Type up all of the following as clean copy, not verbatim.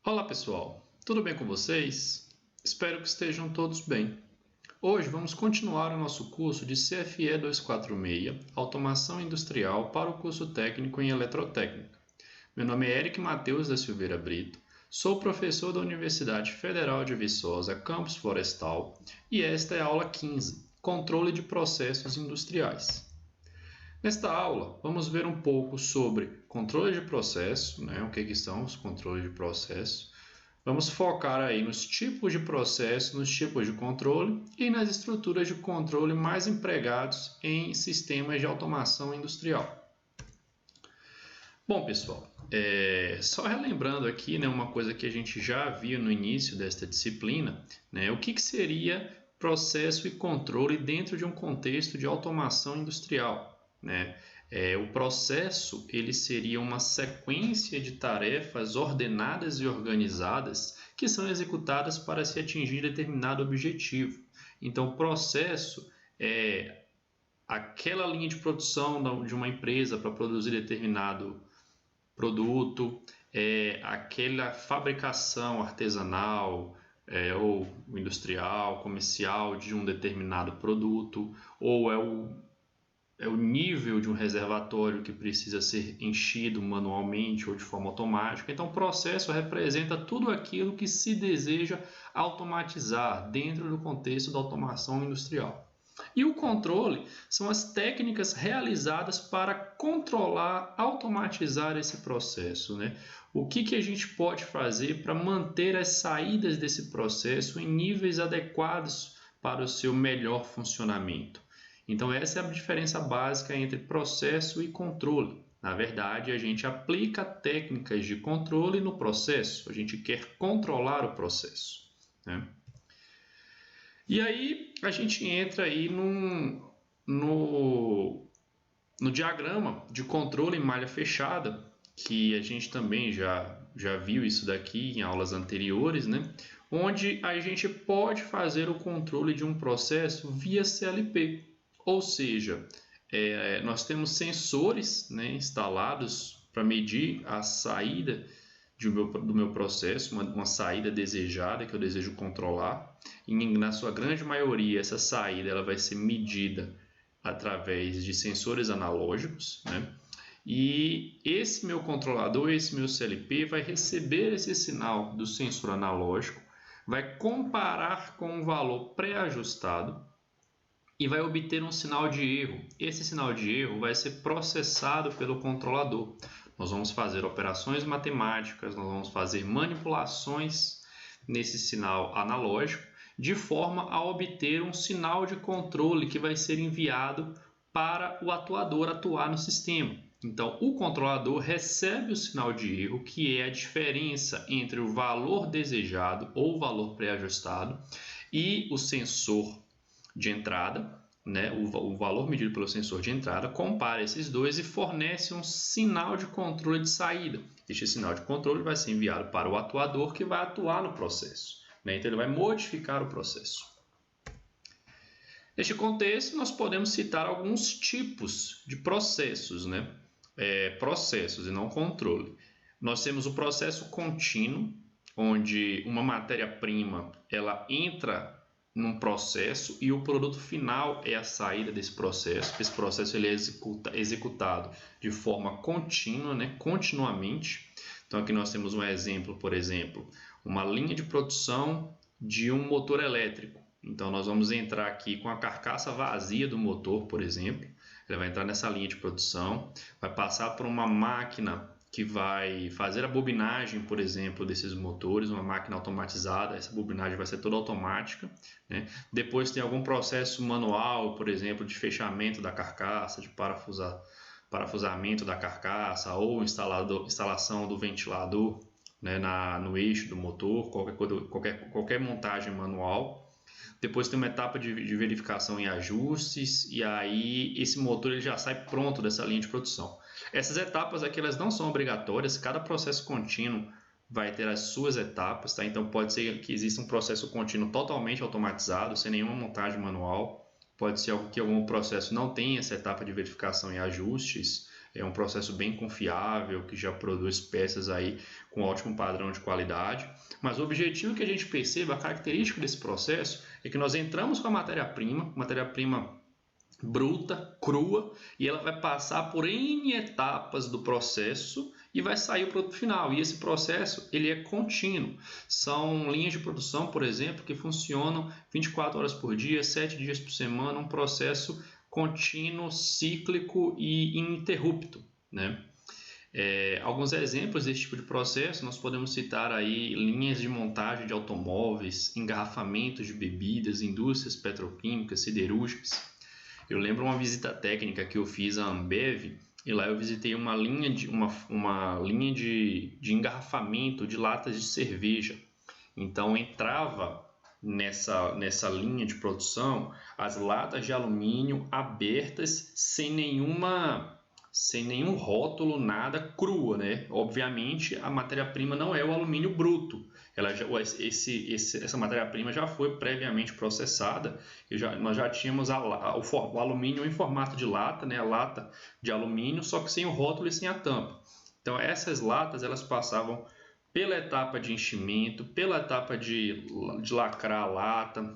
Olá pessoal, tudo bem com vocês? Espero que estejam todos bem. Hoje vamos continuar o nosso curso de CFE 246, Automação Industrial para o curso técnico em Eletrotécnica. Meu nome é Eric Matheus da Silveira Brito, sou professor da Universidade Federal de Viçosa, Campus Florestal, e esta é a aula 15, Controle de Processos Industriais. Nesta aula, vamos ver um pouco sobre controle de processo, o que são os controles de processo. Vamos focar aí nos tipos de processo, nos tipos de controle e nas estruturas de controle mais empregados em sistemas de automação industrial. Bom, pessoal, só relembrando aqui uma coisa que a gente já viu no início desta disciplina, o que seria processo e controle dentro de um contexto de automação industrial. O processo ele seria uma sequência de tarefas ordenadas e organizadas que são executadas para se atingir determinado objetivo. Então, o processo é aquela linha de produção de uma empresa para produzir determinado produto, aquela fabricação artesanal ou industrial, comercial de um determinado produto, ou é o nível de um reservatório que precisa ser enchido manualmente ou de forma automática. Então, o processo representa tudo aquilo que se deseja automatizar dentro do contexto da automação industrial. E o controle são as técnicas realizadas para controlar, automatizar esse processo. O que a gente pode fazer para manter as saídas desse processo em níveis adequados para o seu melhor funcionamento? Então, essa é a diferença básica entre processo e controle. Na verdade, a gente aplica técnicas de controle no processo, a gente quer controlar o processo. E aí, a gente entra aí no diagrama de controle em malha fechada, que a gente também já viu isso daqui em aulas anteriores, onde a gente pode fazer o controle de um processo via CLP. Ou seja, nós temos sensores instalados para medir a saída do meu processo, uma saída desejada que eu desejo controlar. E na sua grande maioria, essa saída ela vai ser medida através de sensores analógicos. E esse meu controlador, esse meu CLP, vai receber esse sinal do sensor analógico, vai comparar com um valor pré-ajustado, e vai obter um sinal de erro. Esse sinal de erro vai ser processado pelo controlador. Nós vamos fazer operações matemáticas, nós vamos fazer manipulações nesse sinal analógico, de forma a obter um sinal de controle que vai ser enviado para o atuador atuar no sistema. Então, o controlador recebe o sinal de erro, que é a diferença entre o valor desejado ou o valor pré-ajustado e o sensor de entrada, o valor medido pelo sensor de entrada, compara esses dois e fornece um sinal de controle de saída. Este sinal de controle vai ser enviado para o atuador que vai atuar no processo. Então, ele vai modificar o processo. Neste contexto, nós podemos citar alguns tipos de processos, processos e não controle. Nós temos o processo contínuo, onde uma matéria-prima ela entra num processo e o produto final é a saída desse processo. Esse processo ele é executado de forma contínua, continuamente. Então, aqui nós temos um exemplo, por exemplo, uma linha de produção de um motor elétrico. Então, nós vamos entrar aqui com a carcaça vazia do motor, por exemplo. Ele vai entrar nessa linha de produção, vai passar por uma máquina que vai fazer a bobinagem, por exemplo, desses motores, uma máquina automatizada. Essa bobinagem vai ser toda automática. Depois tem algum processo manual, por exemplo, de fechamento da carcaça, de parafusamento da carcaça ou instalação do ventilador no eixo do motor, qualquer montagem manual. Depois tem uma etapa de verificação e ajustes, e aí esse motor ele já sai pronto dessa linha de produção. Essas etapas aqui elas não são obrigatórias, cada processo contínuo vai ter as suas etapas, Então pode ser que exista um processo contínuo totalmente automatizado, sem nenhuma montagem manual. Pode ser que algum processo não tenha essa etapa de verificação e ajustes, é um processo bem confiável, que já produz peças aí com ótimo padrão de qualidade. Mas o objetivo que a gente perceba, a característica desse processo, é que nós entramos com a matéria-prima bruta, crua, e ela vai passar por N etapas do processo e vai sair o produto final. E esse processo ele é contínuo. São linhas de produção, por exemplo, que funcionam 24 horas por dia, 7 dias por semana, um processo contínuo, cíclico e ininterrupto, né? Alguns exemplos desse tipo de processo nós podemos citar aí linhas de montagem de automóveis, engarrafamentos de bebidas, indústrias petroquímicas, siderúrgicas. Eu lembro uma visita técnica que eu fiz à Ambev e lá eu visitei uma linha de engarrafamento de latas de cerveja. Então entrava nessa linha de produção as latas de alumínio abertas sem nenhum rótulo, nada, crua, né? Obviamente a matéria-prima não é o alumínio bruto. Essa matéria-prima já foi previamente processada nós já tínhamos o alumínio em formato de lata, né? A lata de alumínio, só que sem o rótulo e sem a tampa. Então essas latas elas passavam pela etapa de enchimento, pela etapa de lacrar a lata,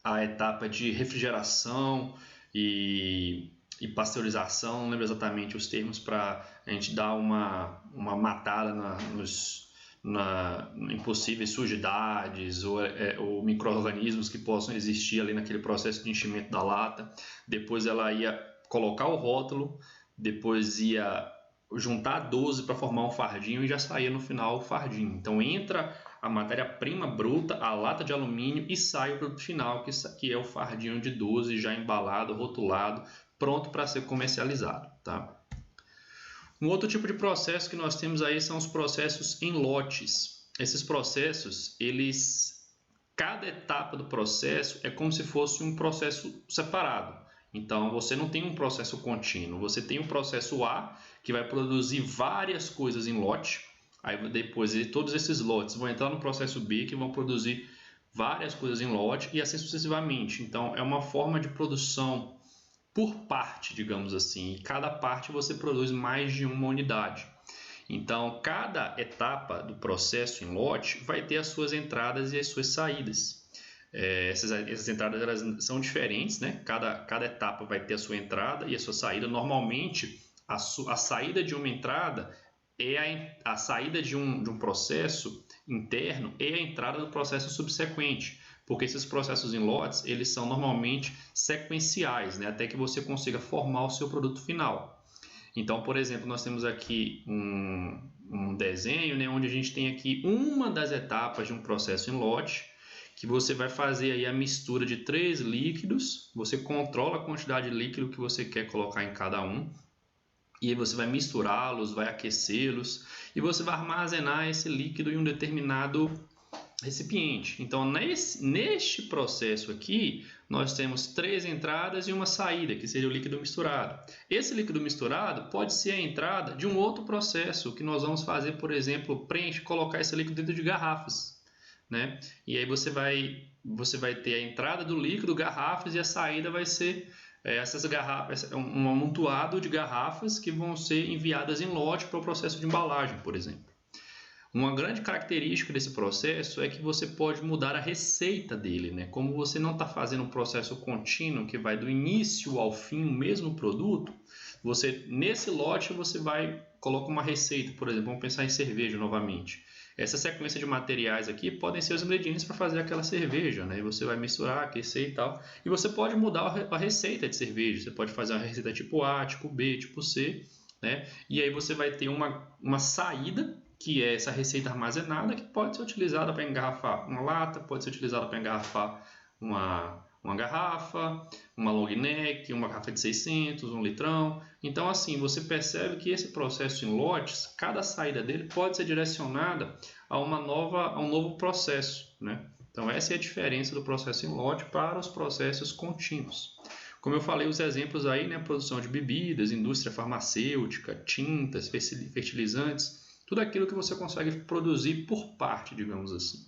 a etapa de refrigeração e pasteurização, não lembro exatamente os termos para a gente dar uma matada em possíveis sujidades ou micro-organismos que possam existir ali naquele processo de enchimento da lata. Depois ela ia colocar o rótulo, depois ia juntar 12 para formar um fardinho e já saía no final o fardinho. Então entra a matéria-prima bruta, a lata de alumínio e sai o produto final, que é o fardinho de 12 já embalado, rotulado, pronto para ser comercializado, tá? Um outro tipo de processo que nós temos aí são os processos em lotes. Esses processos, cada etapa do processo é como se fosse um processo separado. Então, você não tem um processo contínuo, você tem um processo A, que vai produzir várias coisas em lote, aí depois todos esses lotes vão entrar no processo B, que vão produzir várias coisas em lote, e assim sucessivamente. Então, é uma forma de produção por parte, digamos assim, e cada parte você produz mais de uma unidade. Então, cada etapa do processo em lote vai ter as suas entradas e as suas saídas. Essas entradas elas são diferentes, né? Cada etapa vai ter a sua entrada e a sua saída. Normalmente, a saída de uma entrada é a saída de um processo interno e a entrada do processo subsequente, porque esses processos em lotes eles são normalmente sequenciais, né? Até que você consiga formar o seu produto final. Então, por exemplo, nós temos aqui um desenho, né, onde a gente tem aqui uma das etapas de um processo em lote, que você vai fazer aí a mistura de 3 líquidos, você controla a quantidade de líquido que você quer colocar em cada um, e aí você vai misturá-los, vai aquecê-los, e você vai armazenar esse líquido em um determinado recipiente. Então, neste processo aqui, nós temos 3 entradas e uma saída, que seria o líquido misturado. Esse líquido misturado pode ser a entrada de um outro processo, que nós vamos fazer, por exemplo, colocar esse líquido dentro de garrafas, né? E aí você vai ter a entrada do líquido, garrafas, e a saída vai ser essas garrafas, um amontoado de garrafas que vão ser enviadas em lote para o processo de embalagem, por exemplo. Uma grande característica desse processo é que você pode mudar a receita dele, né? Como você não está fazendo um processo contínuo que vai do início ao fim o mesmo produto, nesse lote você coloca uma receita, por exemplo, vamos pensar em cerveja novamente. Essa sequência de materiais aqui podem ser os ingredientes para fazer aquela cerveja, né? E você vai misturar, aquecer e tal. E você pode mudar a receita de cerveja. Você pode fazer uma receita tipo A, tipo B, tipo C, né? E aí você vai ter uma saída, que é essa receita armazenada, que pode ser utilizada para engarrafar uma lata, pode ser utilizada para engarrafar uma garrafa, uma long neck, uma garrafa de 600, um litrão. Então, assim, você percebe que esse processo em lotes, cada saída dele pode ser direcionada a um novo processo, né? Então, essa é a diferença do processo em lote para os processos contínuos. Como eu falei, os exemplos aí, né? Produção de bebidas, indústria farmacêutica, tintas, fertilizantes, tudo aquilo que você consegue produzir por parte, digamos assim.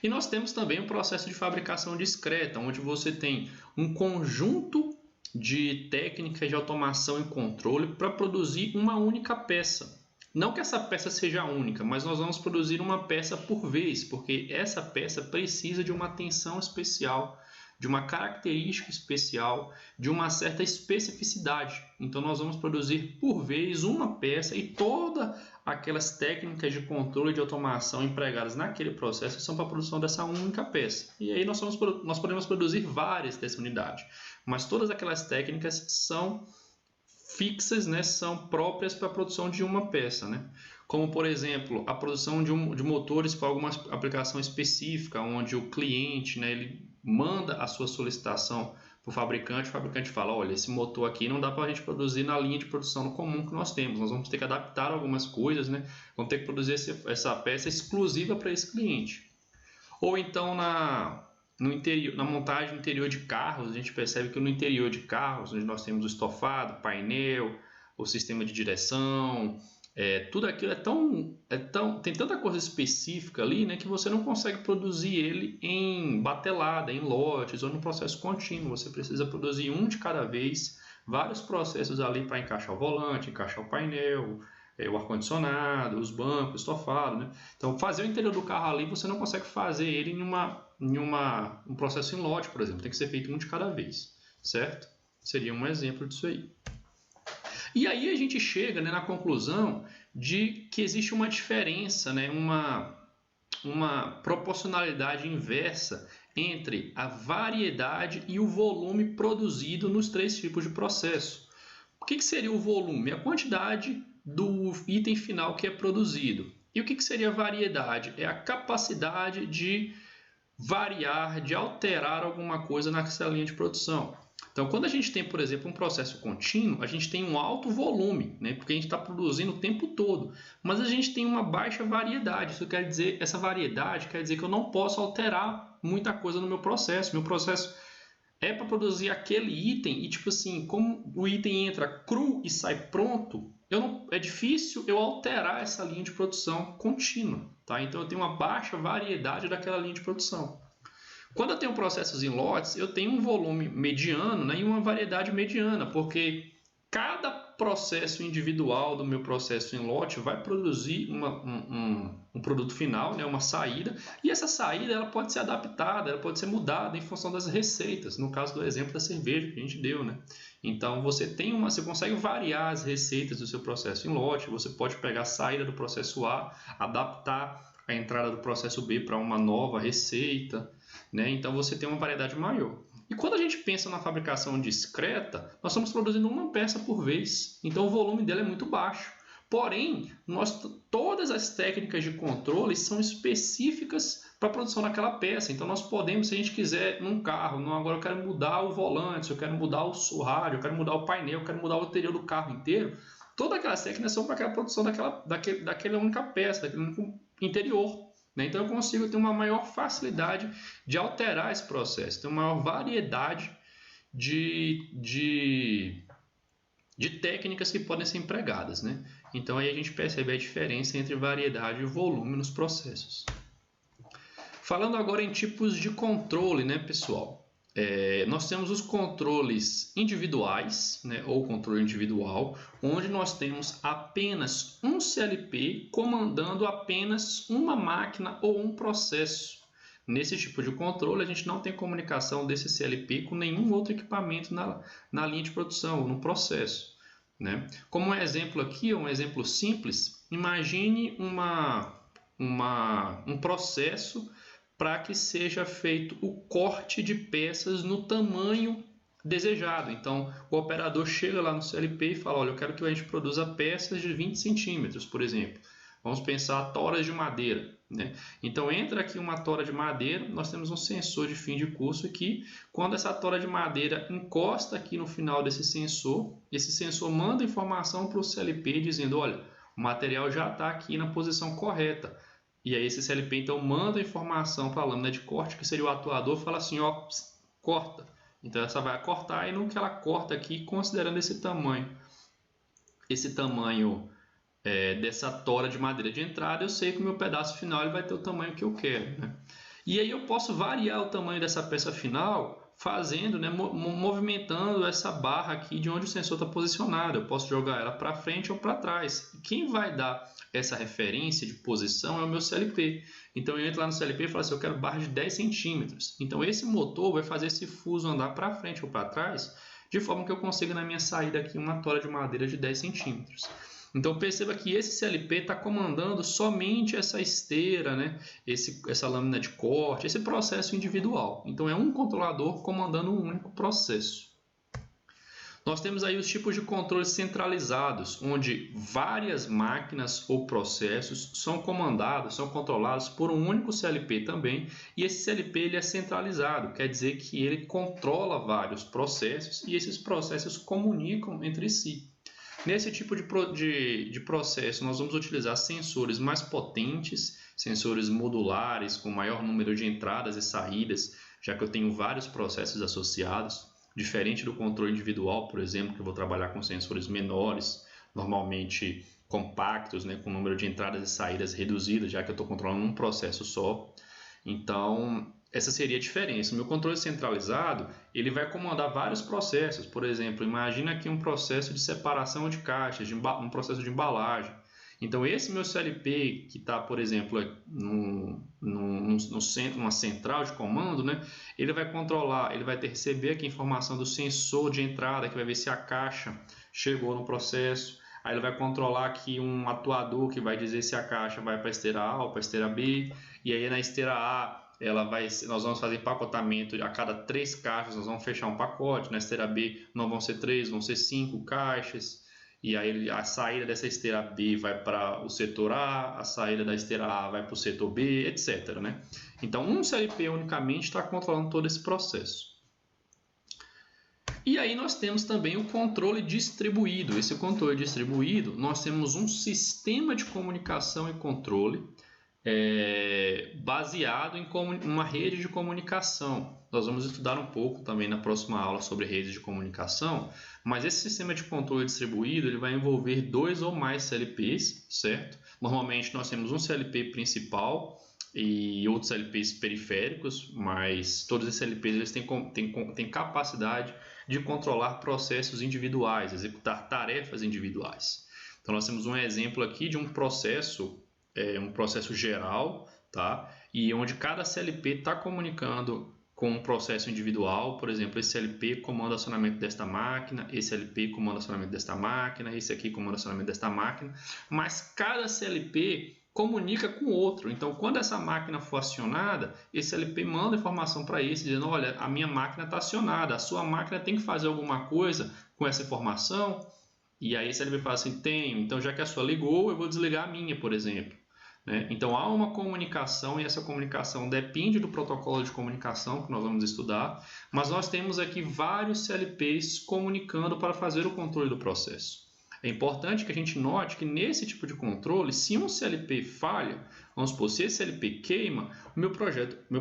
E nós temos também o processo de fabricação discreta, onde você tem um conjunto de técnicas de automação e controle para produzir uma única peça. Não que essa peça seja única, mas nós vamos produzir uma peça por vez, porque essa peça precisa de uma atenção especial, de uma característica especial, de uma certa especificidade. Então nós vamos produzir por vez uma peça e todas aquelas técnicas de controle de automação empregadas naquele processo são para a produção dessa única peça. E aí nós podemos produzir várias dessa unidade, mas todas aquelas técnicas são fixas, né, são próprias para a produção de uma peça, né? Como, por exemplo, a produção de motores para alguma aplicação específica, onde o cliente, né, ele manda a sua solicitação para o fabricante fala, olha, esse motor aqui não dá para a gente produzir na linha de produção comum que nós temos, nós vamos ter que adaptar algumas coisas, né? Vamos ter que produzir essa peça exclusiva para esse cliente. Ou então na montagem interior de carros, a gente percebe que no interior de carros, onde nós temos o estofado, painel, o sistema de direção, tudo aquilo tem tanta coisa específica ali, né, que você não consegue produzir ele em batelada, em lotes ou no processo contínuo. Você precisa produzir um de cada vez, vários processos ali para encaixar o volante, encaixar o painel, o ar-condicionado, os bancos, o estofado, né? Então, fazer o interior do carro ali, você não consegue fazer ele em um processo em lote, por exemplo. Tem que ser feito um de cada vez, certo? Seria um exemplo disso aí. E aí a gente chega, né, na conclusão de que existe uma diferença, né, uma proporcionalidade inversa entre a variedade e o volume produzido nos três tipos de processo. O que seria o volume? A quantidade do item final que é produzido. E o que seria a variedade? É a capacidade de variar, de alterar alguma coisa nessa linha de produção. Então, quando a gente tem, por exemplo, um processo contínuo, a gente tem um alto volume, né? Porque a gente está produzindo o tempo todo, mas a gente tem uma baixa variedade. Isso quer dizer, essa variedade quer dizer que eu não posso alterar muita coisa no meu processo. Meu processo é para produzir aquele item e, tipo assim, como o item entra cru e sai pronto, é difícil eu alterar essa linha de produção contínua, tá? Então, eu tenho uma baixa variedade daquela linha de produção. Quando eu tenho processos em lotes, eu tenho um volume mediano, né, e uma variedade mediana, porque cada processo individual do meu processo em lote vai produzir um produto final, né, uma saída, e essa saída ela pode ser adaptada, ela pode ser mudada em função das receitas, no caso do exemplo da cerveja que a gente deu, né? Então você consegue variar as receitas do seu processo em lote, você pode pegar a saída do processo A, adaptar a entrada do processo B para uma nova receita, né? Então você tem uma variedade maior. E quando a gente pensa na fabricação discreta, nós estamos produzindo uma peça por vez, então o volume dela é muito baixo. Porém, todas as técnicas de controle são específicas para a produção daquela peça. Então nós podemos, se a gente quiser, num carro, agora eu quero mudar o volante, eu quero mudar o rádio, eu quero mudar o painel, eu quero mudar o interior do carro inteiro, todas aquelas técnicas são para aquela produção daquela única peça, daquele único interior. Então eu consigo ter uma maior facilidade de alterar esse processo, ter uma maior variedade de técnicas que podem ser empregadas, né? Então aí a gente percebe a diferença entre variedade e volume nos processos. Falando agora em tipos de controle, né, pessoal? Nós temos os controles individuais, né, ou controle individual, onde nós temos apenas um CLP comandando apenas uma máquina ou um processo. Nesse tipo de controle, a gente não tem comunicação desse CLP com nenhum outro equipamento na linha de produção ou no processo, né? Como um exemplo aqui, um exemplo simples, imagine um processo para que seja feito o corte de peças no tamanho desejado. Então, o operador chega lá no CLP e fala, olha, eu quero que a gente produza peças de 20 centímetros, por exemplo. Vamos pensar toras de madeira, né? Então, entra aqui uma tora de madeira, nós temos um sensor de fim de curso aqui. Quando essa tora de madeira encosta aqui no final desse sensor, esse sensor manda informação para o CLP dizendo, olha, o material já está aqui na posição correta. E aí esse CLP então manda a informação para a lâmina de corte, que seria o atuador, fala assim, ó, corta. Então essa vai cortar e no que ela corta aqui, considerando esse tamanho dessa tora de madeira de entrada, eu sei que o meu pedaço final ele vai ter o tamanho que eu quero, né? E aí eu posso variar o tamanho dessa peça final fazendo, né, movimentando essa barra aqui de onde o sensor está posicionado. Eu posso jogar ela para frente ou para trás. E quem vai dar essa referência de posição é o meu CLP. Então eu entro lá no CLP e falo assim, eu quero barra de 10 centímetros. Então esse motor vai fazer esse fuso andar para frente ou para trás, de forma que eu consiga na minha saída aqui uma tora de madeira de 10 centímetros. Então perceba que esse CLP está comandando somente essa esteira, né? Essa lâmina de corte, esse processo individual. Então é um controlador comandando um único processo. Nós temos aí os tipos de controles centralizados, onde várias máquinas ou processos são comandados, são controlados por um único CLP também, e esse CLP ele é centralizado, quer dizer que ele controla vários processos e esses processos comunicam entre si. Nesse tipo de processo, nós vamos utilizar sensores mais potentes, sensores modulares, com maior número de entradas e saídas, já que eu tenho vários processos associados, diferente do controle individual, por exemplo, que eu vou trabalhar com sensores menores, normalmente compactos, né, com número de entradas e saídas reduzidas, já que eu estou controlando um processo só. Então, essa seria a diferença. O meu controle centralizado, ele vai comandar vários processos. Por exemplo, imagina aqui um processo de separação de caixas, um processo de embalagem. Então, esse meu CLP, que está, por exemplo, numa central de comando, né, ele vai controlar, ele vai receber aqui a informação do sensor de entrada, que vai ver se a caixa chegou no processo. Aí ele vai controlar aqui um atuador que vai dizer se a caixa vai para a esteira A ou para a esteira B. E aí na esteira A, nós vamos fazer empacotamento a cada 3 caixas, nós vamos fechar um pacote. Na esteira B não vão ser 3, vão ser 5 caixas. E aí a saída dessa esteira B vai para o setor A, a saída da esteira A vai para o setor B, etc, né? Então um CLP unicamente está controlando todo esse processo. E aí nós temos também o controle distribuído. Esse controle distribuído, nós temos um sistema de comunicação e controle baseado em uma rede de comunicação. Nós vamos estudar um pouco também na próxima aula sobre redes de comunicação, mas esse sistema de controle distribuído ele vai envolver 2 ou mais CLPs, certo? Normalmente nós temos um CLP principal e outros CLPs periféricos, mas todos esses CLPs eles têm capacidade de controlar processos individuais, executar tarefas individuais. Então nós temos um exemplo aqui de um processo geral, tá? E onde cada CLP está comunicando com um processo individual. Por exemplo, esse CLP comanda o acionamento desta máquina, esse CLP comanda o acionamento desta máquina, esse aqui comanda o acionamento desta máquina, mas cada CLP comunica com o outro. Então, quando essa máquina for acionada, esse CLP manda informação para esse, dizendo, olha, a minha máquina está acionada, a sua máquina tem que fazer alguma coisa com essa informação. E aí esse CLP fala assim, tenho, então já que a sua ligou, eu vou desligar a minha, por exemplo. Né? Então há uma comunicação e essa comunicação depende do protocolo de comunicação que nós vamos estudar, mas nós temos aqui vários CLPs comunicando para fazer o controle do processo. É importante que a gente note que nesse tipo de controle, se um CLP falha, vamos supor, se esse CLP queima, o meu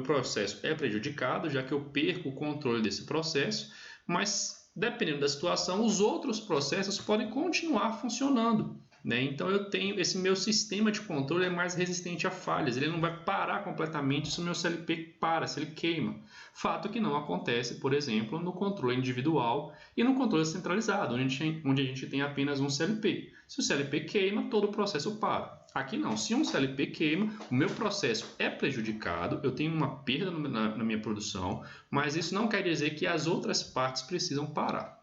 processo é prejudicado, já que eu perco o controle desse processo, mas dependendo da situação, os outros processos podem continuar funcionando. Né? Então eu tenho esse meu sistema de controle é mais resistente a falhas, ele não vai parar completamente se o meu CLP para, se ele queima. Fato que não acontece, por exemplo, no controle individual e no controle centralizado, onde a gente tem apenas um CLP. Se o CLP queima, todo o processo para. Aqui não, se um CLP queima, o meu processo é prejudicado, eu tenho uma perda na minha produção, mas isso não quer dizer que as outras partes precisam parar.